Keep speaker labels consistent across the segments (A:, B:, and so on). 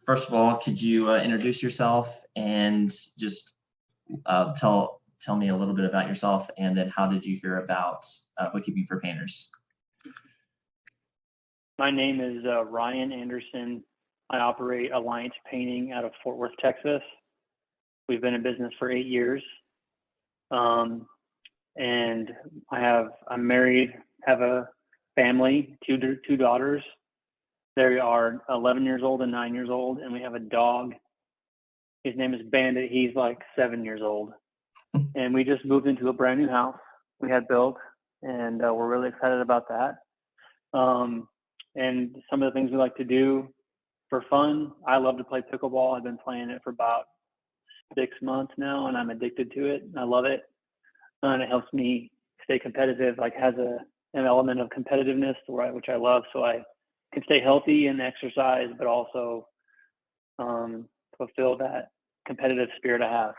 A: first of all, could you introduce yourself and just tell me a little bit about yourself, and then how did you hear about bookkeeping for painters?
B: My name is Ryan Anderson. I operate Alliance Painting out of Fort Worth, Texas. We've been in business for 8 years. And I'm married, have a family, two daughters. They are 11 years old and 9 years old, and we have a dog. His name is Bandit. He's like 7 years old. And we just moved into a brand new house we had built, and we're really excited about that. And some of the things we like to do for fun, I love to play pickleball. I've been playing it for about 6 months now, and I'm addicted to it. I love it. And it helps me stay competitive, like has an element of competitiveness, which I love. So I can stay healthy and exercise, but also fulfill that competitive spirit I have.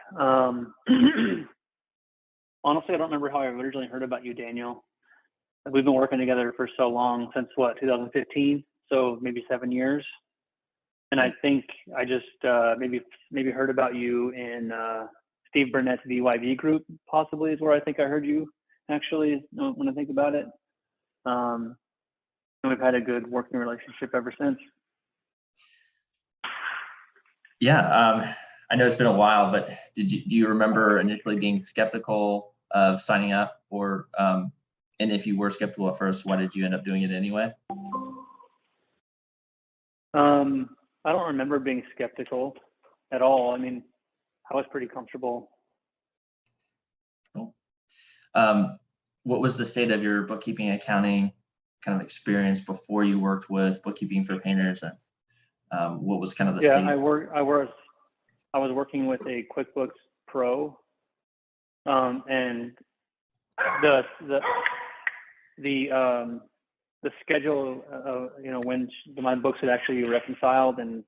B: Honestly, I don't remember how I originally heard about you, Daniel. We've been working together for so long, since 2015, so maybe 7 years. And I think I just maybe heard about you in Steve Burnett's VYV group, possibly is where I think I heard you, actually, when I think about it. And we've had a good working relationship ever since.
A: Yeah, I know it's been a while, but do you remember initially being skeptical of signing up, or and if you were skeptical at first, why did you end up doing it anyway?
B: I don't remember being skeptical at all. I mean, I was pretty comfortable.
A: Cool. What was the state of your bookkeeping, accounting kind of experience before you worked with bookkeeping for painters, and what was kind of the state?
B: I was working with a QuickBooks Pro, and the schedule of, when my books had actually reconciled, and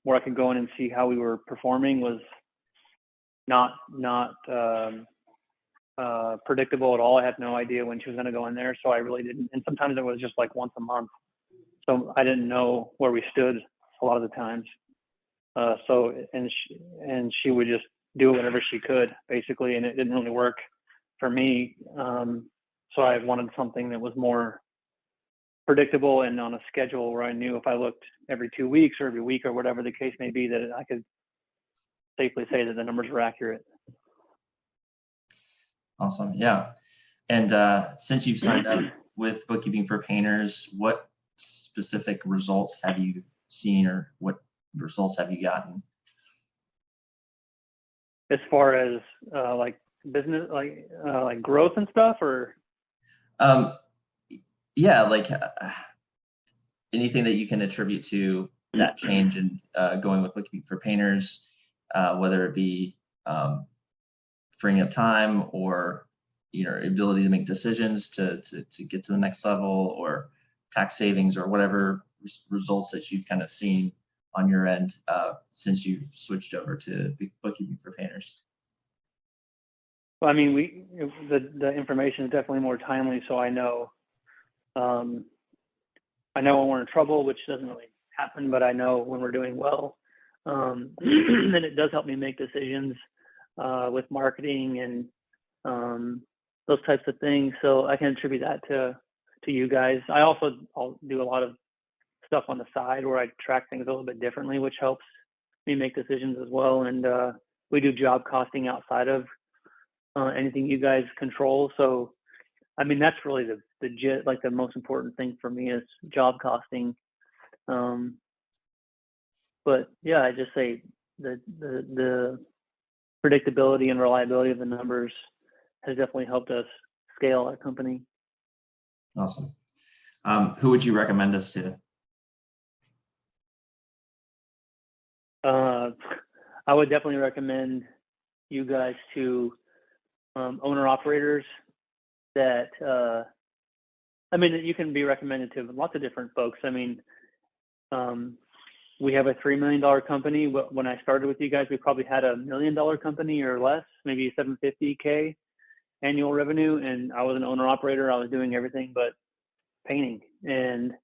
B: where I could go in and see how we were performing was not predictable at all. I had no idea when she was going to go in there, so I really didn't. And sometimes it was just like once a month, so I didn't know where we stood a lot of the times. And she would just do whatever she could, basically, and it didn't really work for me. So I wanted something that was more predictable and on a schedule where I knew if I looked every 2 weeks or every week or whatever the case may be, that I could safely say that the numbers were accurate.
A: Awesome. Yeah. And since you've signed up with bookkeeping for painters, what specific results have you seen, or what results have you gotten?
B: As far as like business, like growth and stuff, or?
A: Yeah, like anything that you can attribute to that change in going with bookkeeping for painters, whether it be freeing up time, or ability to make decisions to get to the next level, or tax savings, or whatever results that you've kind of seen on your end since you've switched over to bookkeeping for painters.
B: Well, I mean, the information is definitely more timely, so I know when we're in trouble, which doesn't really happen, but I know when we're doing well. And it does help me make decisions with marketing and those types of things. So I can attribute that to you guys. I'll do a lot of stuff on the side where I track things a little bit differently, which helps me make decisions as well. And we do job costing outside of anything you guys control. So, I mean, that's really the most important thing for me is job costing. But yeah, I just say the predictability and reliability of the numbers has definitely helped us scale our company.
A: Awesome. Who would you recommend us to?
B: I would definitely recommend you guys to owner operators that, I mean, you can be recommended to lots of different folks. I mean, we have a $3 million company. When I started with you guys, we probably had $1 million company or less, maybe $750K annual revenue. And I was an owner operator. I was doing everything but painting. And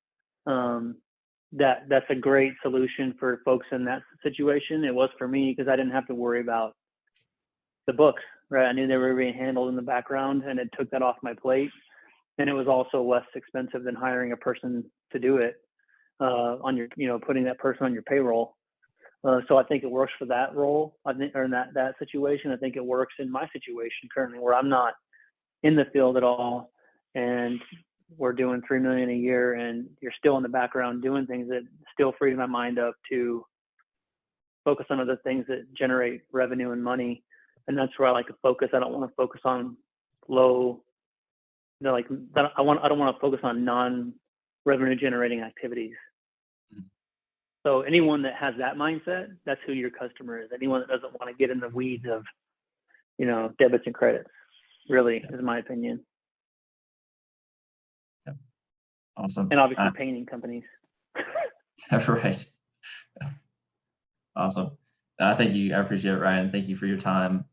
B: that's a great solution for folks in that situation. It was for me because I didn't have to worry about the books, right? I knew they were being handled in the background, and it took that off my plate. And it was also less expensive than hiring a person to do it on your, putting that person on your payroll. So I think it works for that role. I think, or in that situation, I think it works in my situation currently, where I'm not in the field at all, and we're doing $3 million a year, and you're still in the background doing things that still frees my mind up to focus on other things that generate revenue and money. And that's where I like to focus. I don't want to focus on low, I don't want to focus on non-revenue generating activities. So anyone that has that mindset, that's who your customer is. Anyone that doesn't want to get in the weeds of, debits and credits, really, is my opinion.
A: Yep. Awesome.
B: And obviously painting companies.
A: Right. Awesome. Thank you. I appreciate it, Ryan. Thank you for your time.